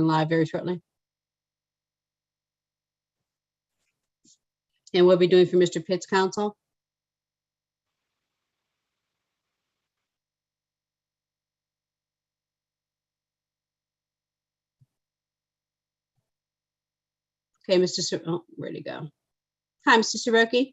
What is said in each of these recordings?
live very shortly. And what are we doing for Mr. Pitts, counsel? Okay, oh, where'd he go? Hi, Mr. Soroki.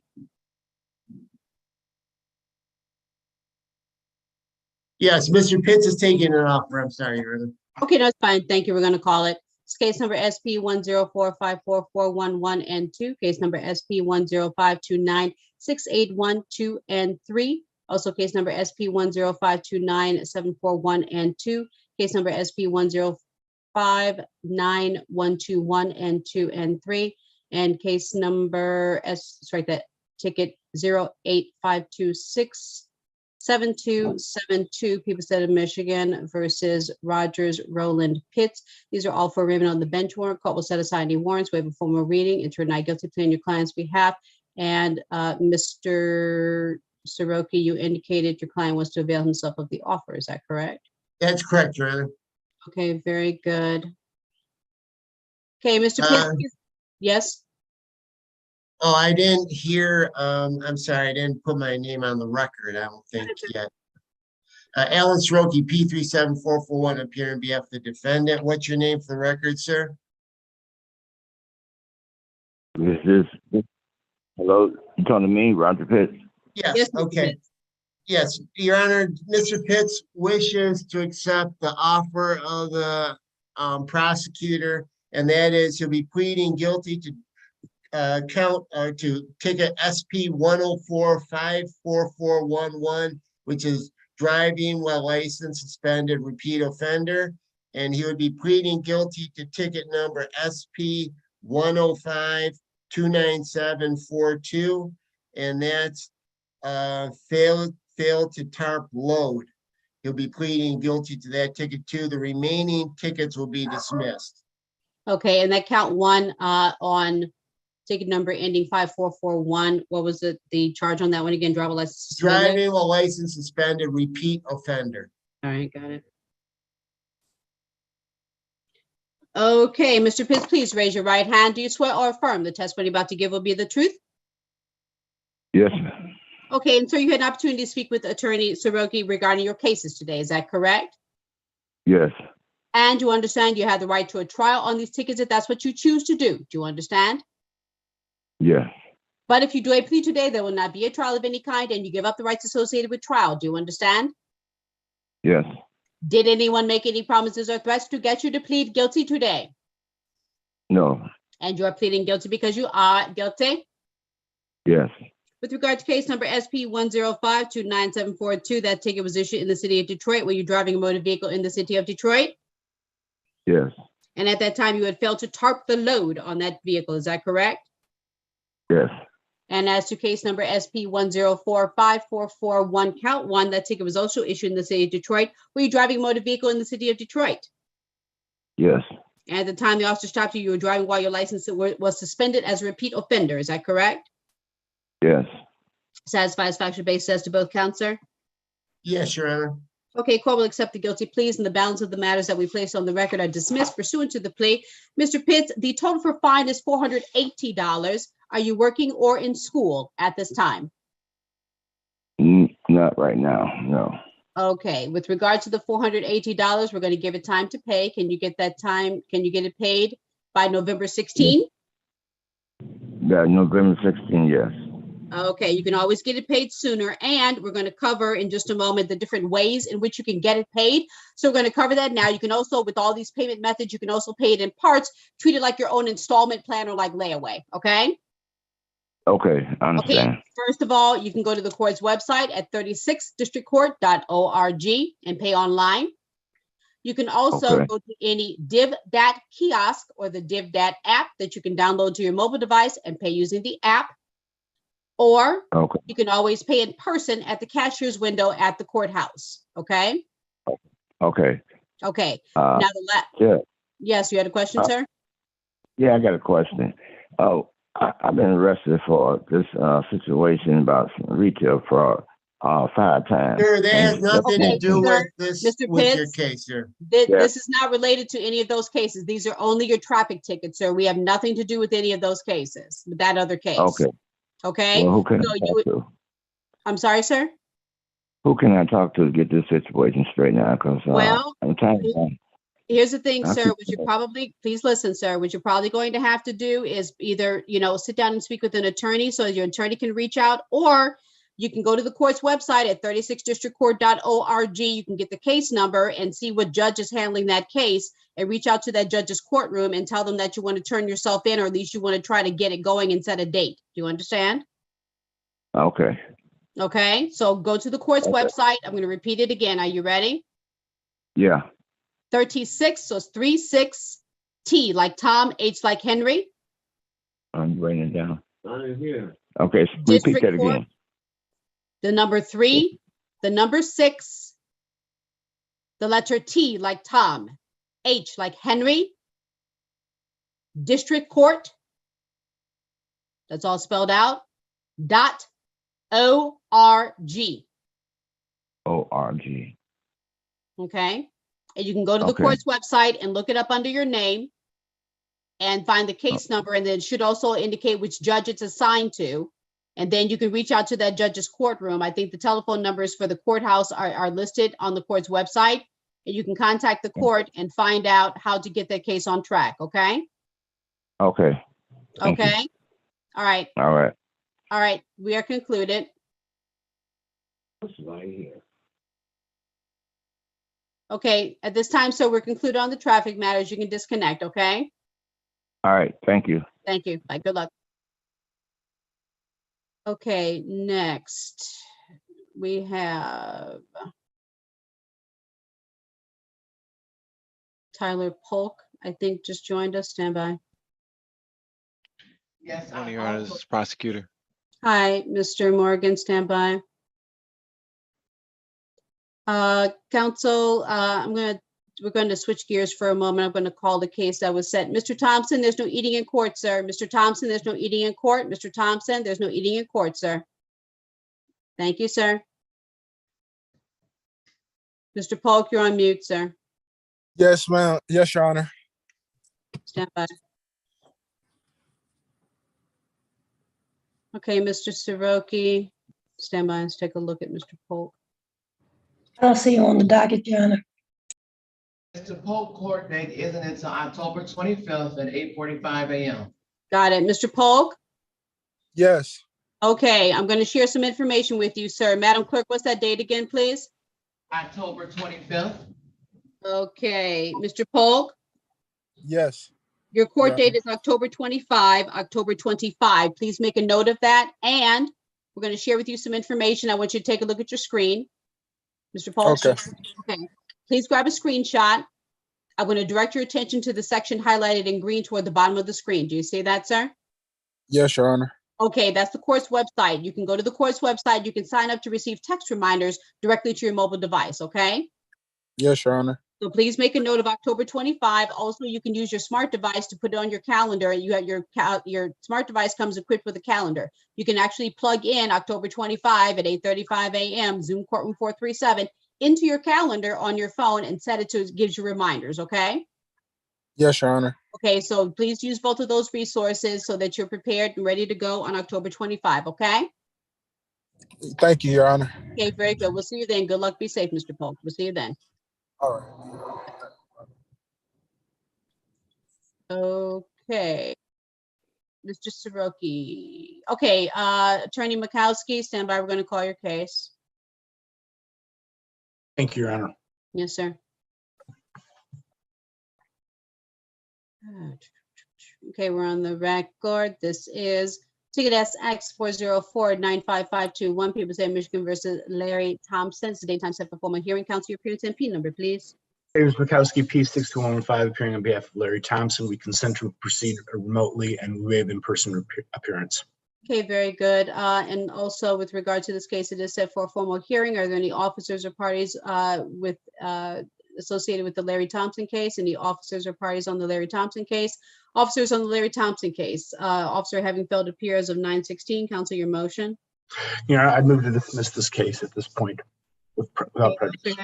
Yes, Mr. Pitts is taking an offer. I'm sorry, Your Honor. Okay, that's fine. Thank you. We're going to call it. It's case number SP 1045441 and 2. Case number SP 105296812 and 3. Also, case number SP 105297441 and 2. Case number SP 1059121 and 2 and 3. And case number that ticket 085267272, People State of Michigan versus Rogers Roland Pitts. These are all for arraignment on the bench warrant. Court will set aside any warrants, waive a formal reading, enter a not guilty plea on your client's behalf. And Mr. Soroki, you indicated your client wants to avail himself of the offer. Is that correct? That's correct, Your Honor. Okay, very good. Okay, Mr. Pitts, yes? Oh, I didn't hear, I'm sorry, I didn't put my name on the record, I don't think yet. Alan Soroki, P37441, appearing on behalf of the defendant. What's your name for the record, sir? This is, hello, you talking to me, Roger Pitts? Yes, okay. Yes, Your Honor, Mr. Pitts wishes to accept the offer of the prosecutor, and that is he'll be pleading guilty to to ticket SP 104-54411, which is driving while licensed suspended repeat offender, and he would be pleading guilty to ticket number SP 105-29742, and that's failed to tarp load. He'll be pleading guilty to that ticket too. The remaining tickets will be dismissed. Okay, and that count one on ticket number ending 5441. What was the charge on that one again? Driver license suspended? Driving while license suspended, repeat offender. All right, got it. Okay, Mr. Pitts, please raise your right hand. Do you swear or affirm the testimony about to give will be the truth? Yes, ma'am. Okay, and so you had an opportunity to speak with Attorney Soroki regarding your cases today. Is that correct? Yes. And you understand you have the right to a trial on these tickets if that's what you choose to do. Do you understand? Yes. But if you do a plea today, there will not be a trial of any kind, and you give up the rights associated with trial. Do you understand? Yes. Did anyone make any promises or threats to get you to plead guilty today? No. And you are pleading guilty because you are guilty? Yes. With regard to case number SP 105-29742, that ticket was issued in the city of Detroit. Were you driving a motor vehicle in the city of Detroit? Yes. And at that time, you had failed to tarp the load on that vehicle. Is that correct? Yes. And as to case number SP 104-5441, count one, that ticket was also issued in the city of Detroit. Were you driving a motor vehicle in the city of Detroit? Yes. And at the time the officer stopped you, you were driving while your license was suspended as a repeat offender. Is that correct? Yes. Satisfies factual basis as to both counts, sir? Yes, Your Honor. Okay, court will accept the guilty pleas, and the balance of the matters that we place on the record are dismissed pursuant to the plea. Mr. Pitts, the total for fine is $480. Are you working or in school at this time? Not right now, no. Okay, with regard to the $480, we're going to give it time to pay. Can you get that time? Can you get it paid by November 16? Yeah, November 16, yes. Okay, you can always get it paid sooner, and we're going to cover in just a moment the different ways in which you can get it paid. So we're going to cover that now. You can also, with all these payment methods, you can also pay it in parts, treat it like your own installment plan or like layaway, okay? Okay, I understand. Okay, first of all, you can go to the court's website at 36districtcourt.org and pay online. You can also go to any DivDat kiosk or the DivDat app that you can download to your mobile device and pay using the app. Or you can always pay in person at the cashier's window at the courthouse. Okay. Okay. Okay. Now yes, you had a question, sir? Yeah, I got a question. Oh, I've been arrested for this situation about some retail fraud. 5 times. Sir, that has And nothing to Okay, do sir, with this, Mr. with your Pitts. case, sir. This is not related to any of those cases. These are only your traffic tickets, sir. We have nothing to do with any of those cases, with that other case. Okay. Okay? Well, who can So I you talk would, to? I'm sorry, sir? Who can I talk to get this situation straightened out? Because Well, I'm tired. here's the thing, I sir, keep- what you probably, please listen, sir, what you're probably going to have to do is either, sit down and speak with an attorney so your attorney can reach out, or you can go to the court's website at 36districtcourt.org. You can get the case number and see what judge is handling that case and reach out to that judge's courtroom and tell them that you want to turn yourself in, or at least you want to try to get it going and set a date. Do you understand? Okay. Okay, so go to the court's Okay. website. I'm going to repeat it again. Are you ready? Yeah. 36, so it's 36 T like Tom, H like Henry. I'm writing it down. Okay. So repeat District that Court. again. The number 3, the number 6, the letter T like Tom, H like Henry, District Court, that's all spelled out, .org. ORG. Okay. And you can go to the Okay. court's website and look it up under your name and find the case number, and then it should also indicate which judge it's assigned to. And then you can reach out to that judge's courtroom. I think the telephone numbers for the courthouse are listed on the court's website, and you can contact the court and find out how to get that case on track. Okay. Okay. Thank you. Okay. All right. All right. All right. We are concluded. Okay. At this time, so we're concluded on the traffic matters. You can disconnect. Okay. All right. Thank you. Thank you. Bye. Good luck. Okay, next we have Tyler Polk, I think just joined us. Stand by. Yes. One of your honors is prosecutor. Hi, Mr. Morgan, stand by. Counsel, we're going to switch gears for a moment. I'm going to call the case that was set. Mr. Thompson, there's no eating in court, sir. Mr. Thompson, there's no eating in court. Mr. Thompson, there's no eating in court, sir. Thank you, sir. Mr. Polk, you're on mute, sir. Yes, ma'am. Yes, Your Honor. Stand by. Okay, Mr. Siroki, stand by. Let's take a look at Mr. Polk. I'll see you on the docket, Your Honor. Mr. Polk court date isn't until October 25th at 8:45 a.m. Got it. Mr. Polk? Yes. Okay, I'm going to share some information with you, sir. Madam Clerk, what's that date again, please? October 25th. Okay, Mr. Polk, Yes. your court Yeah. date is October 25, October 25. Please make a note of that. And we're going to share with you some information. I want you to take a look at your screen. Mr. Polk? Okay. Okay. Please grab a screenshot. I'm going to direct your attention to the section highlighted in green toward the bottom of the screen. Do you see that, sir? Yes, Your Honor. Okay, that's the court's website. You can go to the court's website. You can sign up to receive text reminders directly to your mobile device, okay? Yes, Your Honor. So please make a note of October 25. Also, you can use your smart device to put it on your calendar. You have your smart device comes equipped with a calendar. You can actually plug in October 25 at 8:35 a.m. Zoom Courtroom 437 into your calendar on your phone and set it to it gives you reminders, okay? Yes, Your Honor. Okay, so please use both of those resources so that you're prepared and ready to go on October 25, okay? Thank you, Your Honor. Okay, very good. We'll see you then. Good luck. Be safe, Mr. Polk. We'll see you then. All right. Okay. Mr. Siroki. Okay, Attorney Mikowski, stand by. We're going to call your case. Thank you, Your Honor. Yes, sir. Okay, we're on the record. This is ticket SX 404-95521, People State of Michigan versus Larry Thompson. It's the daytime set for formal hearing. Counsel, your appearance and P number, please. James Mikowski, P62115, appearing on behalf of Larry Thompson. We consent to proceed remotely and we waive in-person appearance. Okay, very good. And also with regard to this case, it is set for a formal hearing. Are there any officers or parties associated with the Larry Thompson case? Any officers or parties on the Larry Thompson case? Officers on the Larry Thompson case. Officer having failed to appear as of 9/16. Counsel, your motion. I'd move to dismiss this case at this point without prejudice.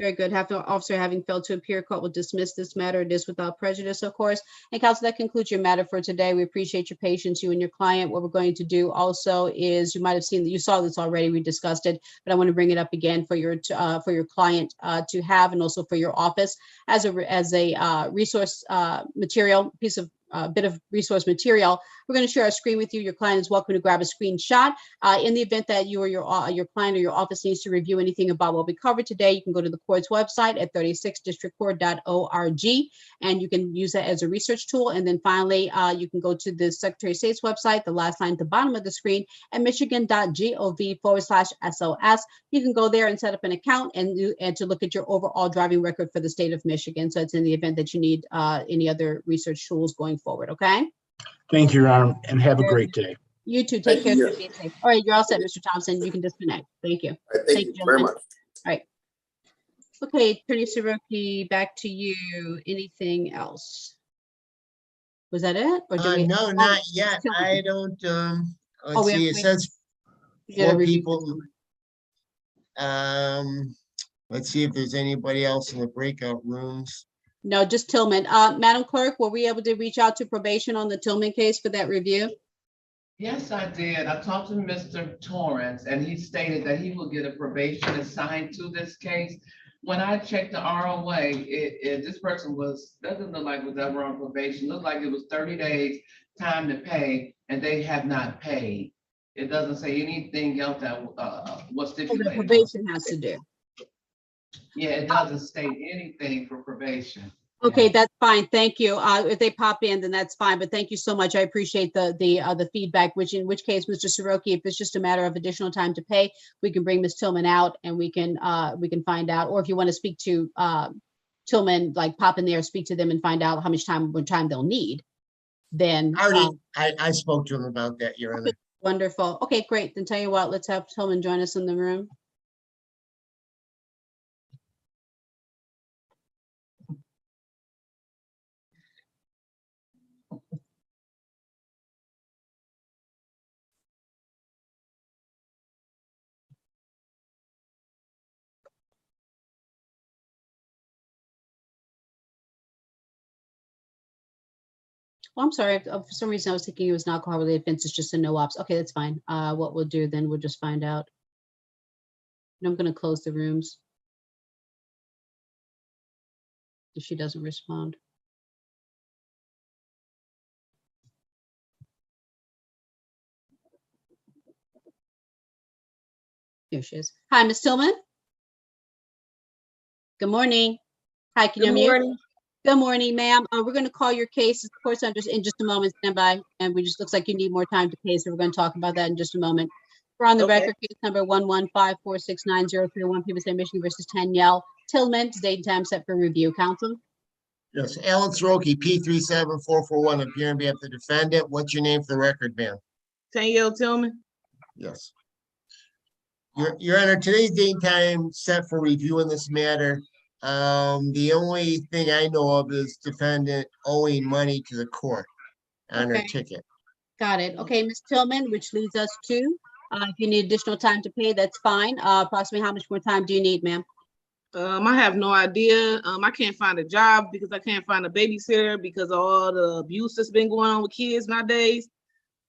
Very good. Officer having failed to appear, court will dismiss this matter. It is without prejudice, of course. And counsel, that concludes your matter for today. We appreciate your patience, you and your client. What we're going to do also is, you might have seen that you saw this already, we discussed it, but I want to bring it up again for your client to have, and also for your office as a resource material, bit of resource material. We're going to share our screen with you. Your client is welcome to grab a screenshot. In the event that you or your client or your office needs to review anything about what we covered today, you can go to the court's website at 36districtcourt.org, and you can use that as a research tool. And then finally, you can go to the Secretary of State's website, the last line at the bottom of the screen, at michigan.gov/SOS. You can go there and set up an account and to look at your overall driving record for the state of Michigan. So it's in the event that you need any other research tools going forward. Okay. Thank you, Your Honor, and have a great day. You too. Take care. Be safe. All right, you're all set, Mr. Thompson. You can disconnect. Thank you. All right, thank you very much. All right. Okay, Attorney Soroki, back to you. Anything else? Was that it? Or do we? No, not yet. I don't. Let's see. It says 4 people. Let's see if there's anybody else in the breakout rooms. No, just Tillman. Madam Clerk, were we able to reach out to probation on the Tillman case for that review? Yes, I did. I talked to Mr. Torrance, and he stated that he will get a probation assigned to this case. When I checked the ROA, this person doesn't look like was ever on probation. Looked like it was 30 days time to pay, and they have not paid. It doesn't say anything else that was stipulated. The probation has to do. Yeah, it doesn't state anything for probation. Okay, Yeah. that's fine. Thank you. If they pop in, then that's fine. But thank you so much. I appreciate the feedback. In which case, Mr. Soroki, if it's just a matter of additional time to pay, we can bring Ms. Tillman out and we can find out. Or if you want to speak to Tillman, like pop in there, speak to them, and find out how much time they'll need. Then I spoke to him about that, Your Honor. Wonderful. Okay, great. Then tell you what, let's have Tillman join us in the room. Oh, I'm sorry. For some reason, I was thinking it was an alcohol-related offense. It's just a no ops. Okay, that's fine. What we'll do then, we'll just find out. And I'm going to close the rooms if she doesn't respond. Here she is. Hi, Ms. Tillman. Good morning. Hi, can you hear me? Good morning, ma'am. We're going to call your case, of course, in just a moment. Stand by. And we just looks like you need more time to pay, so we're going to talk about that in just a moment. We're on the record, case number 115469031, People State Michigan versus Danielle Tillman. Date and time set for review. Counsel. Yes, Alan Soroki, P37441, appearing on behalf of the defendant. What's your name for the record, ma'am? Danielle Tillman. Yes. Your Honor, today's date and time set for review in this matter. The only thing I know of is defendant owing money to the court on her ticket. Got it. Okay, Ms. Tillman, which leads us to, if you need additional time to pay, that's fine. Approximately how much more time do you need, ma'am? I have no idea. I can't find a job because I can't find a babysitter because of all the abuse that's been going on with kids nowadays.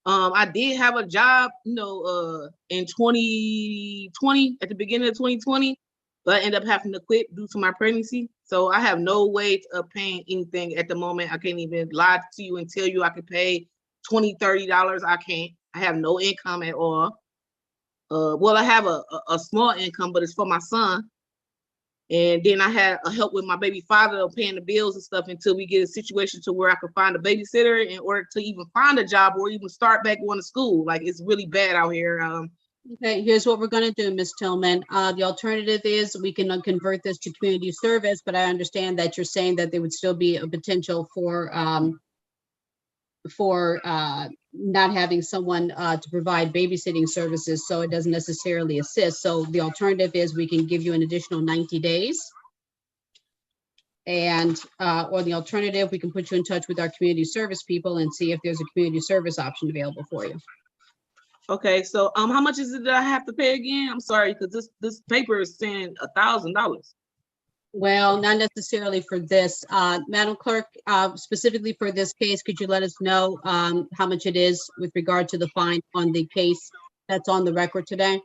I did have a job, in 2020, at the beginning of 2020, but I ended up having to quit due to my pregnancy. So I have no way of paying anything at the moment. I can't even lie to you and tell you I could pay $20, $30. I can't. I have no income at all. Well, I have a small income, but it's for my son. And then I had a help with my baby father paying the bills and stuff until we get a situation to where I could find a babysitter in order to even find a job or even start back going to school. Like, it's really bad out here. Okay, here's what we're going to do, Ms. Tillman. The alternative is we can convert this to community service, but I understand that you're saying that there would still be a potential for not having someone to provide babysitting services, so it doesn't necessarily assist. So the alternative is we can give you an additional 90 days. And, or the alternative, we can put you in touch with our community service people and see if there's a community service option available for you. Okay, so how much is it that I have to pay again? I'm sorry, because this paper is saying $1,000. Well, not necessarily for this. Madam Clerk, specifically for this case, could you let us know how much it is with regard to the fine on the case that's on the record today?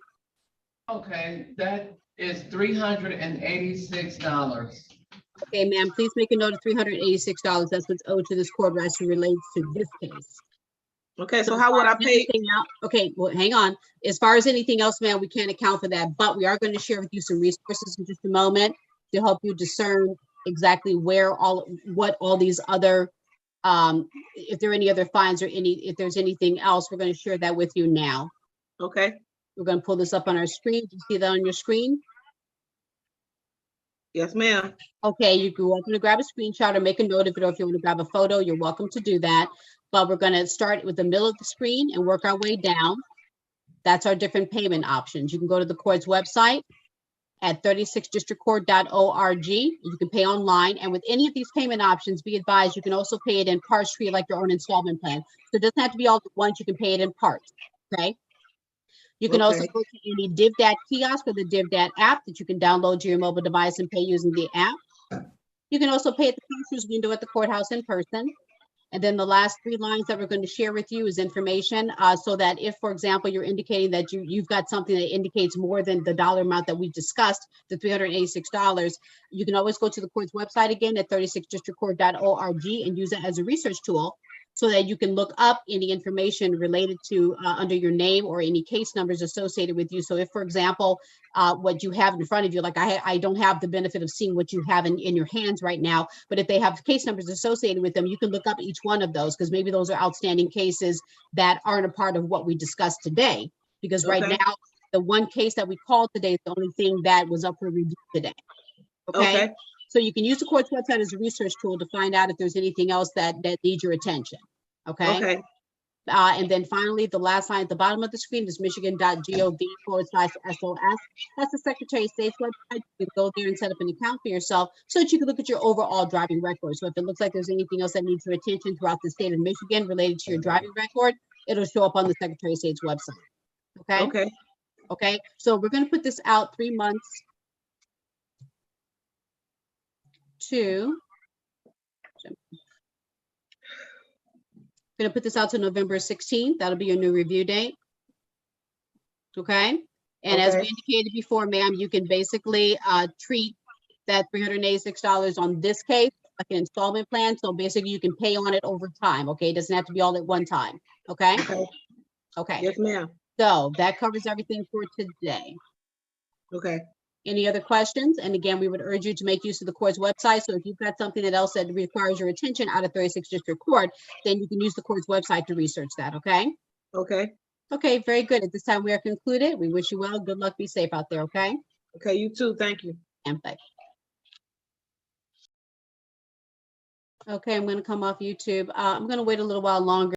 Okay, that is $386. Okay, ma'am, please make a note of $386. That's what's owed to this court as it relates to this case. Okay, so as how would far I as pay? anything else- Okay, well, hang on. As far as anything else, ma'am, we can't account for that, but we are going to share with you some resources in just a moment to help you discern exactly what all these other, if there are any other fines or if there's anything else, we're going to share that with you now. Okay, We're going to pull this up on our screen. Do you see that on your screen? yes, ma'am. Okay, you're welcome to grab a screenshot or make a note of it, or if you want to grab a photo, you're welcome to do that. But we're going to start with the middle of the screen and work our way down. That's our different payment options. You can go to the court's website at 36districtcourt.org. You can pay online, and with any of these payment options, be advised, you can also pay it in parts, treat it like your own installment plan. So it doesn't have to be all at once. You can pay it in parts, okay? You can also Okay. go to any DivDat kiosk or the DivDat app that you can download to your mobile device and pay using the app. You can also pay at the cashier's window at the courthouse in person. And then the last three lines that we're going to share with you is information so that if, for example, you're indicating that you've got something that indicates more than the dollar amount that we discussed, the $386, you can always go to the court's website again at 36districtcourt.org and use it as a research tool so that you can look up any information related to under your name or any case numbers associated with you. So if, for example, what you have in front of you, like I don't have the benefit of seeing what you have in your hands right now, but if they have case numbers associated with them, you can look up each one of those because maybe those are outstanding cases that aren't a part of what we discussed today. Because right Okay. now, the one case that we called today is the only thing that was up for review today. Okay. So you can use the court's website as a research tool to find out if there's anything else that needs your attention. Okay. Okay. And then finally, the last line at the bottom of the screen is michigan.gov/SOS. That's the Secretary of State's website. You can go there and set up an account for yourself so that you can look at your overall driving record. So if it looks like there's anything else that needs your attention throughout the state of Michigan related to your driving record, it'll show up on the Secretary of State's website. Okay. Okay. Okay. So we're going to put this out 3 months to. Going to put this out to November 16th. That'll be your new review date. Okay. And as we Okay. indicated before, ma'am, you can basically treat that $386 on this case like an installment plan. So basically you can pay on it over time. Okay. It doesn't have to be all at one time. Okay. Okay. Okay. Yes, ma'am. So that covers everything for today. Okay. Any other questions? And again, we would urge you to make use of the court's website. So if you've got something else that requires your attention out of 36th District Court, then you can use the court's website to research that, okay? Okay. Okay, very good. At this time, we are concluded. We wish you well. Good luck. Be safe out there, okay? Okay, you too. Thank you. And bye. Okay, I'm going to come off YouTube. I'm going to wait a little while longer.